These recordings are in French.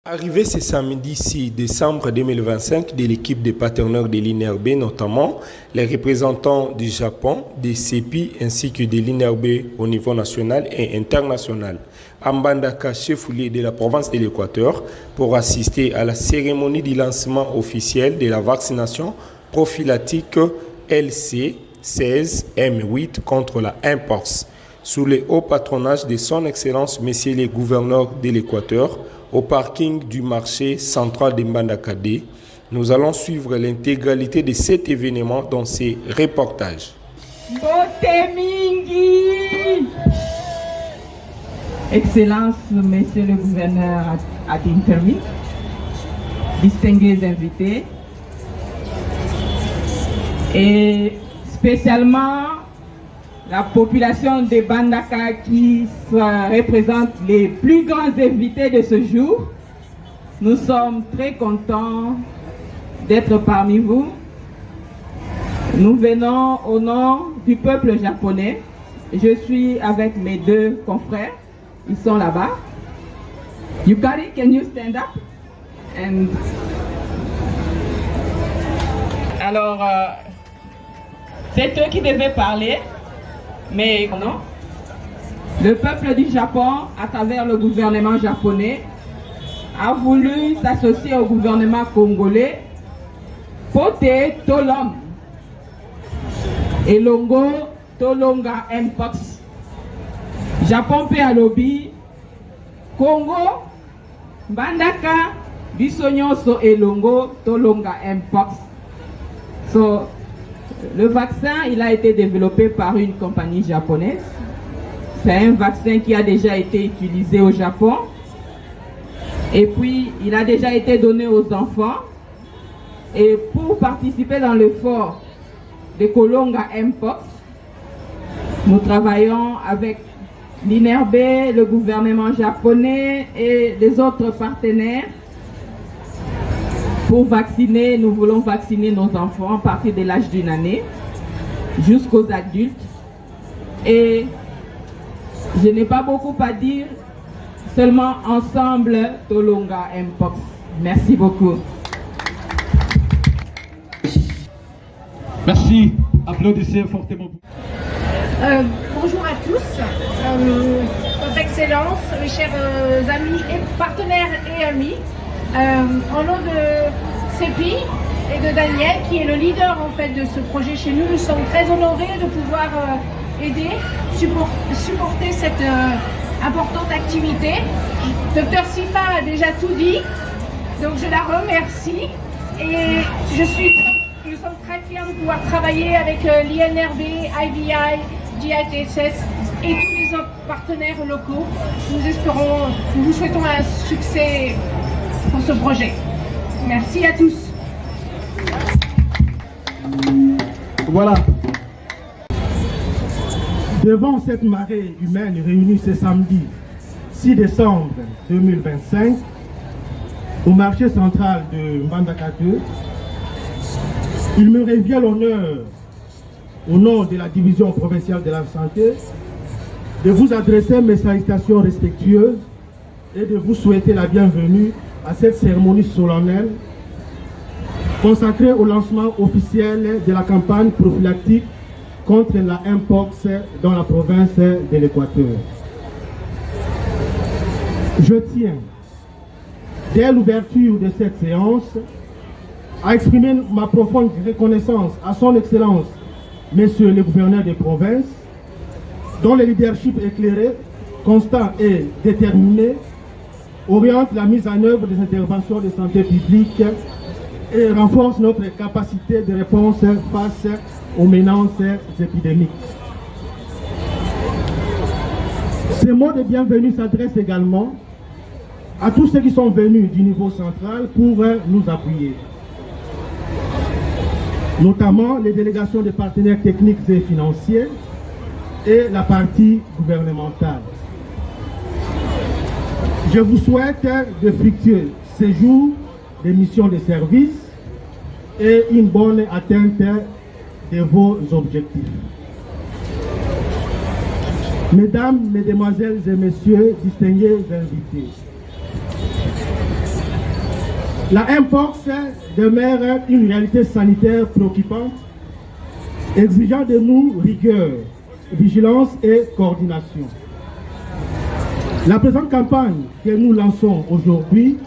Arrivé ce samedi 6 décembre 2025 de l'équipe des partenaires de l'INRB, notamment les représentants du Japon, des CEPI ainsi que de l'INRB au niveau national et international, à Mbandaka, chef-lieu de la province de l'Équateur, pour assister à la cérémonie du lancement officiel de la vaccination prophylactique LC16M8 contre la Mpox, sous le haut patronage de son Excellence Monsieur le Gouverneur de l'Équateur, au parking du marché central de Mbandakade. Nous allons suivre l'intégralité de cet événement dans ces reportages. Excellence, Monsieur le Gouverneur ad interim, distingués invités, et spécialement la population de Mbandaka qui représente les plus grands invités de ce jour. Nous sommes très contents d'être parmi vous. Nous venons au nom du peuple japonais. Je suis avec mes deux confrères. Ils sont là-bas. Yukari, can you stand up? Alors, c'est eux qui devaient parler. Mais non, le peuple du Japon, à travers le gouvernement japonais, a voulu s'associer au gouvernement congolais Pote Tolom et Longo Tolonga Mpox. Japon pe alobi Congo Mbandaka Bisonyoso et Longo Tolonga Mpox. So, le vaccin, il a été développé par une compagnie japonaise. C'est un vaccin qui a déjà été utilisé au Japon. Et puis, il a déjà été donné aux enfants. Et pour participer dans l'effort de Kolonga Mpox, nous travaillons avec l'INRB, le gouvernement japonais et les autres partenaires. Pour vacciner, nous voulons vacciner nos enfants à partir de l'âge d'une année jusqu'aux adultes. Et je n'ai pas beaucoup à dire, seulement ensemble, Tolonga Mpox. Merci beaucoup. Merci. Applaudissez fortement. Bonjour à tous. Votre Excellence, mes chers amis et partenaires et amis. Au nom de CEPI et de Daniel, qui est le leader en fait de ce projet chez nous, nous sommes très honorés de pouvoir aider, supporter cette importante activité. Dr Sifa a déjà tout dit, donc je la remercie et nous sommes très fiers de pouvoir travailler avec l'INRB, IVI, GITSS et tous les autres partenaires locaux. Nous vous souhaitons un succès pour ce projet. Merci à tous. Voilà. Devant cette marée humaine réunie ce samedi 6 décembre 2025 au marché central de Mbandaka 2, il me revient l'honneur, au nom de la division provinciale de la santé, de vous adresser mes salutations respectueuses et de vous souhaiter la bienvenue à cette cérémonie solennelle consacrée au lancement officiel de la campagne prophylactique contre la Mpox dans la province de l'Équateur. Je tiens, dès l'ouverture de cette séance, à exprimer ma profonde reconnaissance à son Excellence, Monsieur le Gouverneur des provinces, dont le leadership éclairé, constant et déterminé oriente la mise en œuvre des interventions de santé publique et renforce notre capacité de réponse face aux menaces épidémiques. Ces mots de bienvenue s'adressent également à tous ceux qui sont venus du niveau central pour nous appuyer, notamment les délégations des partenaires techniques et financiers et la partie gouvernementale. Je vous souhaite de fructueux séjours des missions de service et une bonne atteinte de vos objectifs. Mesdames, Mesdemoiselles et Messieurs, distingués invités, La Mpox demeure une réalité sanitaire préoccupante, exigeant de nous rigueur, vigilance et coordination. La présente campagne que nous lançons aujourd'hui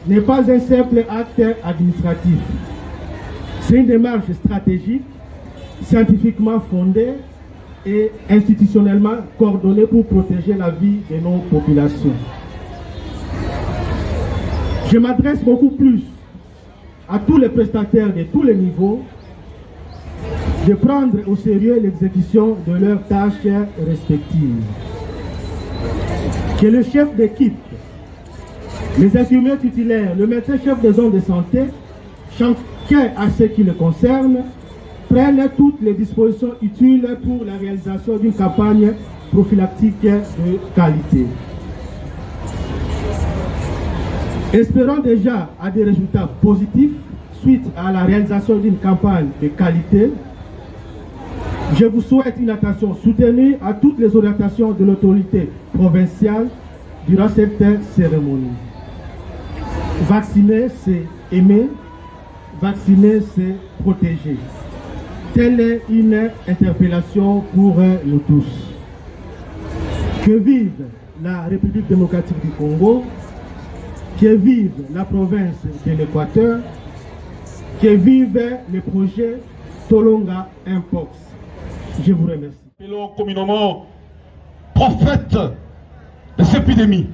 n'est pas un simple acte administratif. C'est une démarche stratégique, scientifiquement fondée et institutionnellement coordonnée pour protéger la vie de nos populations. Je m'adresse beaucoup plus à tous les prestataires de tous les niveaux de prendre au sérieux l'exécution de leurs tâches respectives. Que le chef d'équipe, les infirmiers titulaires, le médecin-chef des zones de santé, chacun à ce qui le concerne, prennent toutes les dispositions utiles pour la réalisation d'une campagne prophylactique de qualité. Espérons déjà à des résultats positifs suite à la réalisation d'une campagne de qualité. Je vous souhaite une attention soutenue à toutes les orientations de l'autorité provinciale durant cette cérémonie. Vacciner, c'est aimer. Vacciner, c'est protéger. Telle est une interpellation pour nous tous. Que vive la République démocratique du Congo, que vive la province de l'Équateur, que vive le projet Tolonga Mpox. Je vous remercie. Appelons communément prophète de cette épidémie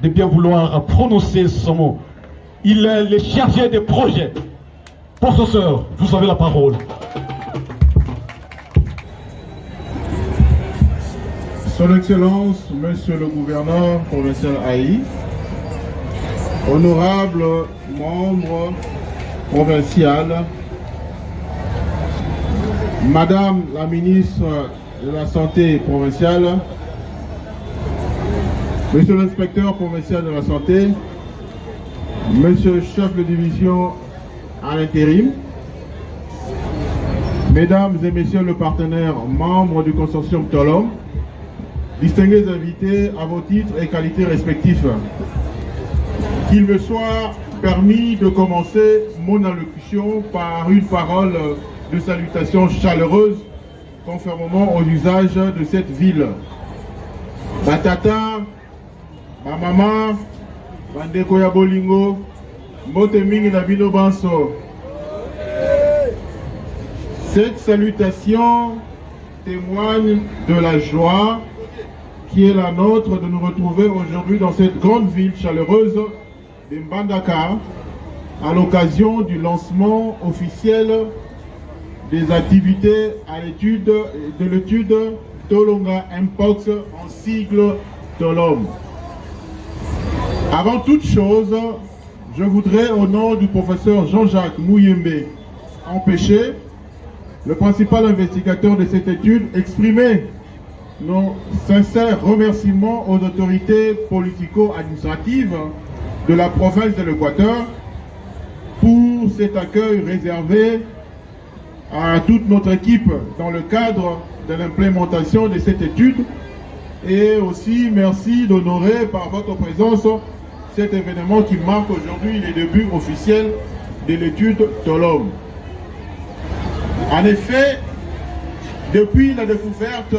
de bien vouloir prononcer ce mot. Il est le chargé des projets. Professeur, vous avez la parole. Son Excellence, Monsieur le Gouverneur provincial Haï, honorables membres provinciales, Madame la ministre de la Santé provinciale, Monsieur l'inspecteur provincial de la Santé, Monsieur le chef de division à l'intérim, Mesdames et Messieurs les partenaires membres du consortium Tolom, distingués invités à vos titres et qualités respectifs, qu'il me soit permis de commencer mon allocution par une parole de salutation chaleureuse conformément aux usages de cette ville. Ma tata, ma maman, bandeko ya bolingo, mbote mingi na bino banso. Cette salutation témoigne de la joie qui est la nôtre de nous retrouver aujourd'hui dans cette grande ville chaleureuse de Mbandaka à l'occasion du lancement officiel des activités de l'étude Tolonga Mpox en sigle Tolom. Avant toute chose, je voudrais au nom du professeur Jean-Jacques Mouyembe Empêché, le principal investigateur de cette étude, exprimer nos sincères remerciements aux autorités politico-administratives de la province de l'Équateur pour cet accueil réservé à toute notre équipe dans le cadre de l'implémentation de cette étude, et aussi merci d'honorer par votre présence cet événement qui marque aujourd'hui les débuts officiels de l'étude Tolom. En effet, depuis la découverte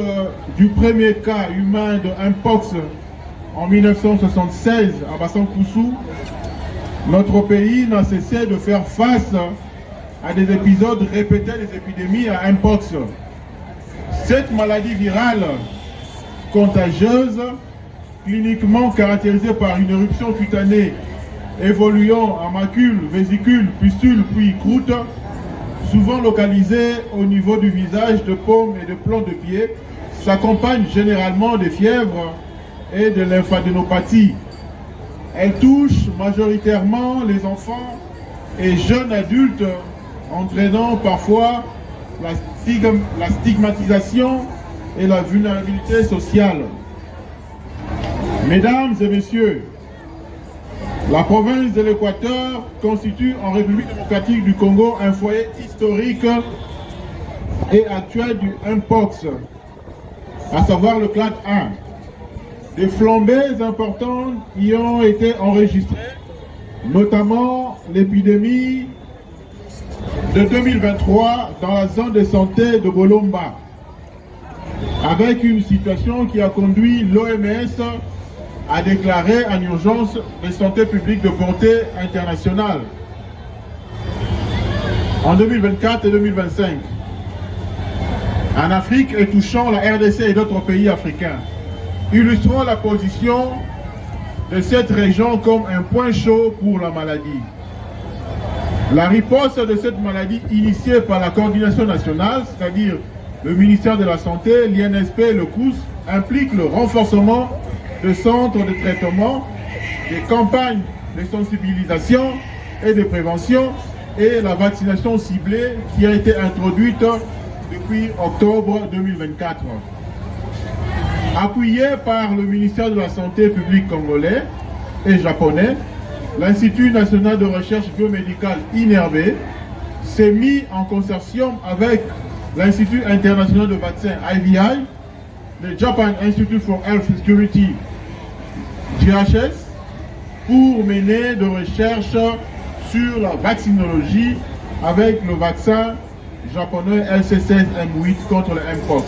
du premier cas humain de Mpox en 1976 à Bassan-Koussou, notre pays n'a cessé de faire face à des épisodes répétés des épidémies à Mpox. Cette maladie virale contagieuse, cliniquement caractérisée par une éruption cutanée évoluant en macule, vésicule, pustule puis croûte, souvent localisée au niveau du visage, de paume et de plomb de pied, s'accompagne généralement de fièvre et de lymphadénopathie. Elle touche majoritairement les enfants et jeunes adultes, entraînant parfois la stigmatisation et la vulnérabilité sociale. Mesdames et messieurs, la province de l'Équateur constitue en République démocratique du Congo un foyer historique et actuel du Mpox, à savoir le clade 1. Des flambées importantes y ont été enregistrées, notamment l'épidémie de 2023 dans la zone de santé de Bolomba, avec une situation qui a conduit l'OMS à déclarer en urgence de santé publique de portée internationale en 2024 et 2025 en Afrique et touchant la RDC et d'autres pays africains, illustrant la position de cette région comme un point chaud pour la maladie. La riposte de cette maladie initiée par la coordination nationale, c'est-à-dire le ministère de la Santé, l'INSP et le COUS, implique le renforcement de centres de traitement, des campagnes de sensibilisation et de prévention et la vaccination ciblée qui a été introduite depuis octobre 2024. Appuyé par le ministère de la Santé publique congolais et japonais, l'Institut national de recherche biomédicale INRB s'est mis en consortium avec l'Institut international de vaccins IVI, le Japan Institute for Health Security JHS, pour mener de recherches sur la vaccinologie avec le vaccin japonais LC16M8 contre le Mpox.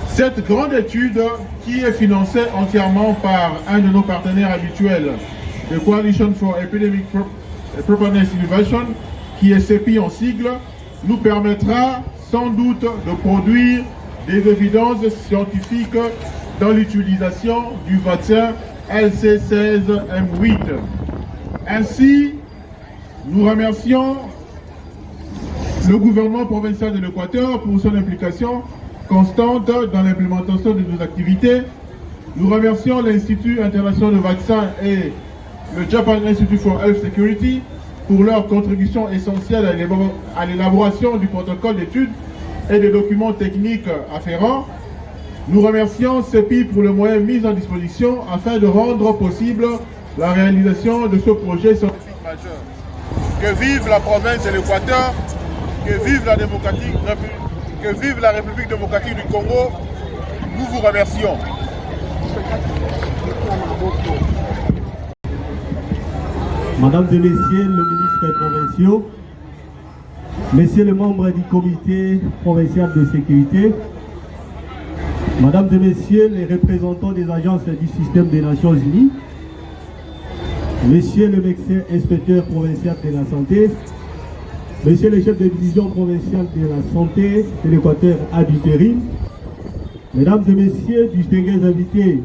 Cette grande étude, qui est financée entièrement par un de nos partenaires habituels, the Coalition for Epidemic Preparedness Innovation, qui est CEPI en sigle, nous permettra sans doute de produire des évidences scientifiques dans l'utilisation du vaccin LC16M8. Ainsi, nous remercions le gouvernement provincial de l'Équateur pour son implication constante dans l'implémentation de nos activités. Nous remercions l'Institut international de vaccins et le Japan Institute for Health Security pour leur contribution essentielle à l'élaboration du protocole d'études et des documents techniques afférents. Nous remercions CEPI pour le moyen mis en disposition afin de rendre possible la réalisation de ce projet scientifique majeur. Que vive la province de l'Équateur, que vive la République démocratique du Congo. Nous vous remercions. Mesdames et Messieurs les ministres provinciaux, Messieurs les membres du comité provincial de sécurité, Mesdames et Messieurs les représentants des agences du système des Nations Unies, Messieurs le médecin inspecteur provincial de la santé, Messieurs les chefs de division provinciale de la santé de l'Équateur à Dutérim, Mesdames et Messieurs, distingués invités,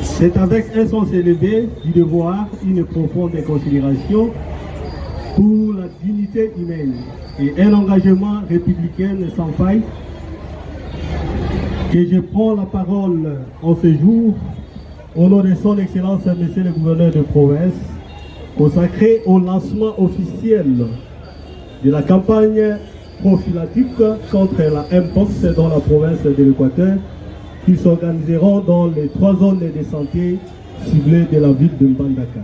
c'est avec un sens élevé du devoir, une profonde considération pour la dignité humaine et un engagement républicain sans faille que je prends la parole en ce jour au nom de son Excellence, Monsieur le gouverneur de province, consacré au lancement officiel de la campagne prophylactique contre la Mpox dans la province de l'Équateur, qui s'organiseront dans les 3 zones de santé ciblées de la ville de Mbandaka.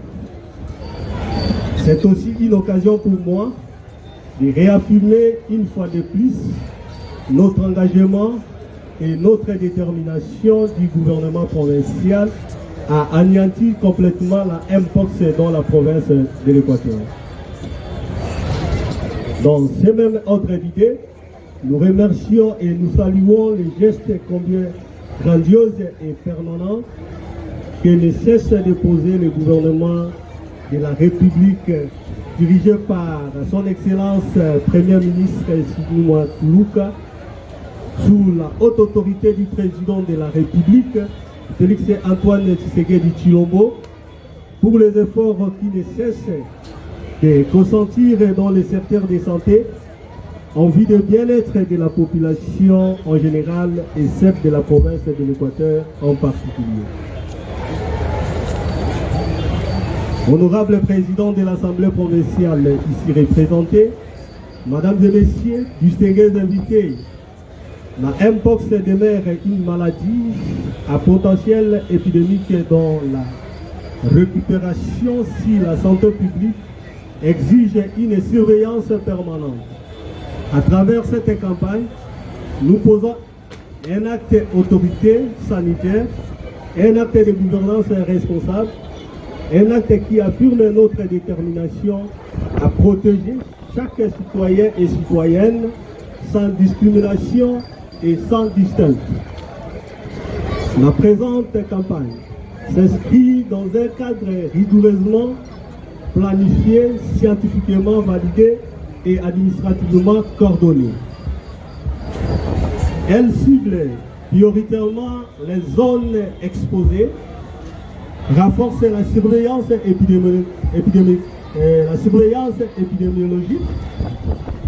C'est aussi une occasion pour moi de réaffirmer une fois de plus notre engagement et notre détermination du gouvernement provincial à anéantir complètement la Mpox dans la province de l'Équateur. Dans ces mêmes ordres d'idées, nous remercions et nous saluons les gestes combien grandioses et permanents que ne cesse de poser le gouvernement de la République dirigé par son Excellence Premier ministre Sidney Luka, sous la haute autorité du président de la République, Félix Antoine Tshisekedi Tshilombo, pour les efforts qui ne cessent de consentir dans le secteur de santé en vue de bien-être de la population en général et celle de la province de l'Équateur en particulier. Honorable président de l'Assemblée provinciale ici représenté, Mesdames et Messieurs, distingués invités, la Mpox demeure une maladie à potentiel épidémique dont la récupération si la santé publique exige une surveillance permanente. À travers cette campagne, nous posons un acte d'autorité sanitaire, un acte de gouvernance responsable Un acte qui affirme notre détermination à protéger chaque citoyen et citoyenne sans discrimination et sans distinction. La présente campagne s'inscrit dans un cadre rigoureusement planifié, scientifiquement validé et administrativement coordonné. Elle cible prioritairement les zones exposées, renforce la surveillance épidémiologique,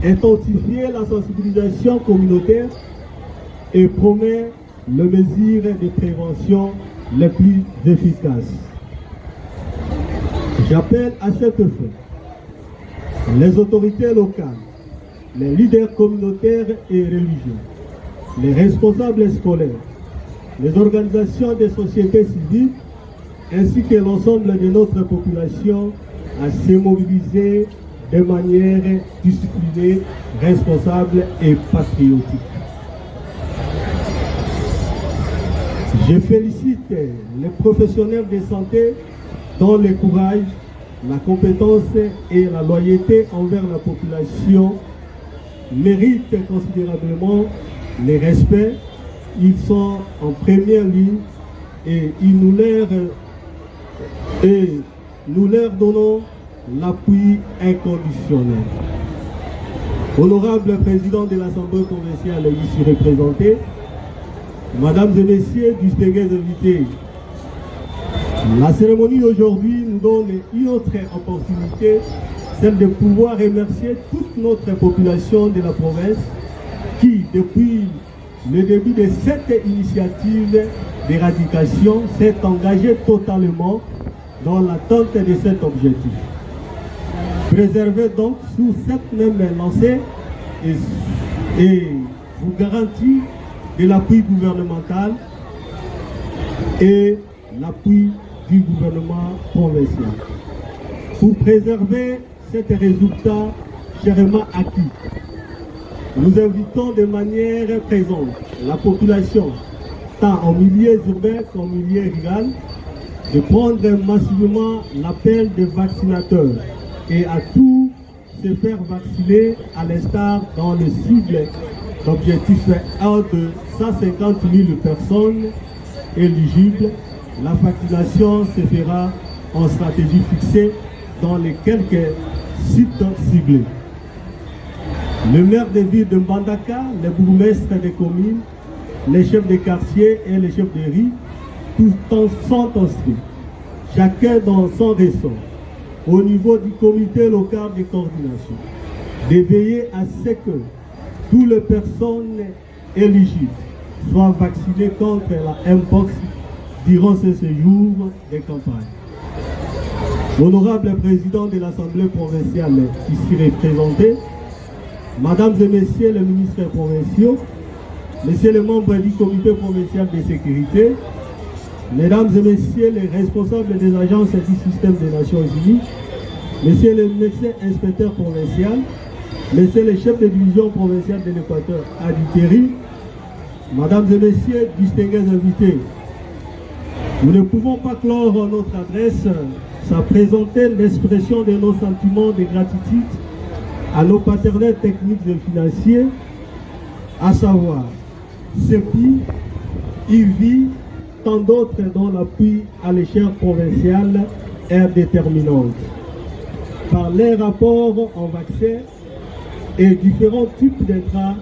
intensifier la sensibilisation communautaire et promet les mesures de prévention les plus efficaces. J'appelle à cette fin les autorités locales, les leaders communautaires et religieux, les responsables scolaires, les organisations des sociétés civiles, ainsi que l'ensemble de notre population à se mobiliser de manière disciplinée, responsable et patriotique. Je félicite les professionnels de santé dont le courage, la compétence et la loyauté envers la population méritent considérablement le respect. Ils sont en première ligne et nous leur donnons l'appui inconditionnel. Honorable président de l'Assemblée provinciale ici représenté, Mesdames et Messieurs, distingués invités, la cérémonie d'aujourd'hui nous donne une autre opportunité, celle de pouvoir remercier toute notre population de la province qui, depuis le début de cette initiative d'éradication, s'est engagée totalement dans l'attente de cet objectif. Préservez donc sous cette même lancée et vous garantit de l'appui gouvernemental et l'appui du gouvernement provincial. Pour préserver cet résultat chèrement acquis, nous invitons de manière présente la population, tant en milieu urbain qu'en milieu rural, de prendre massivement l'appel des vaccinateurs et à tous se faire vacciner à l'instar dans le cible d'objectif 1 de 150 000 personnes éligibles. La vaccination se fera en stratégie fixée dans les quelques sites ciblés. Le maire de ville de Mbandaka, les bourgmestres des communes, les chefs de quartier et les chefs de riz, tous sont inscrits, chacun dans son ressort, au niveau du comité local de coordination, de veiller à ce que toutes les personnes éligibles soient vaccinées contre la Mpox durant ce séjour de campagne. Honorable président de l'Assemblée provinciale ici représenté, Mesdames et Messieurs les ministres provinciaux, Messieurs les membres du comité provincial de sécurité, Mesdames et Messieurs les responsables des agences du système des Nations Unies, Messieurs les médecins inspecteurs provinciaux, Messieurs les chefs de division provinciale de l'Équateur à Diteri, Mesdames et Messieurs, distingués invités, nous ne pouvons pas clore notre adresse sans présenter l'expression de nos sentiments de gratitude à nos partenaires techniques et financiers, à savoir CEPI, IVI, tant d'autres dont l'appui à l'échelle provinciale est déterminante. Par les rapports en vaccin et différents types d'intrants,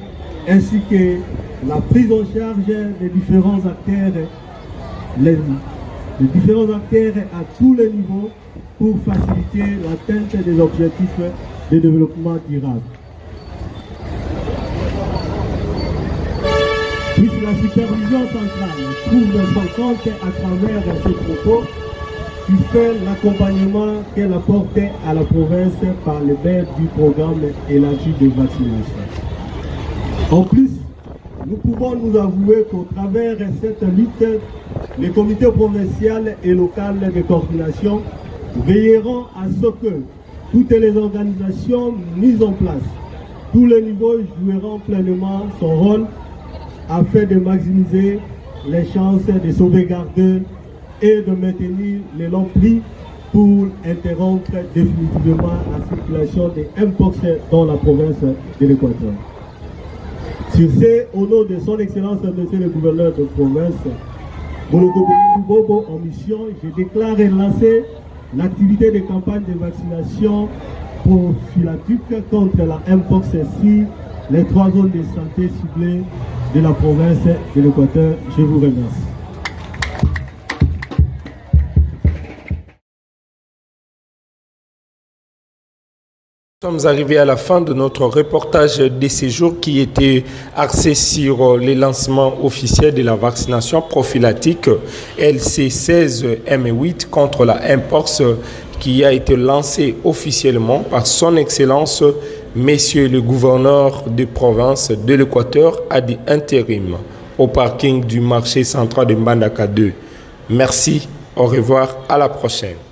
ainsi que la prise en charge des différents acteurs, à tous les niveaux pour faciliter l'atteinte des objectifs de développement durable. Puisque la supervision centrale trouve son compte à travers ces propos, qui fait l'accompagnement qu'elle apporte à la province par le biais du programme élargi de vaccination. En plus, nous pouvons nous avouer qu'au travers de cette lutte, les comités provinciaux et locaux de coordination veilleront à ce que toutes les organisations mises en place, tous les niveaux joueront pleinement son rôle afin de maximiser les chances de sauvegarder et de maintenir les longs prix pour interrompre définitivement la circulation des Mpox dans la province de l'Équateur. Sur ce, au nom de son Excellence, Monsieur le gouverneur de province, Boloko Bobo en mission, je déclare lancer l'activité de campagne de vaccination prophylatique contre la Mpox sur les 3 zones de santé ciblées de la province de l'Équateur. Je vous remercie. Nous sommes arrivés à la fin de notre reportage de ce jour qui était axé sur le lancement officiel de la vaccination prophylactique LC16M8 contre la Mpox qui a été lancé officiellement par son Excellence, Monsieur le gouverneur de province de l'Équateur à intérim au parking du marché central de Mbandaka 2. Merci, au revoir, à la prochaine.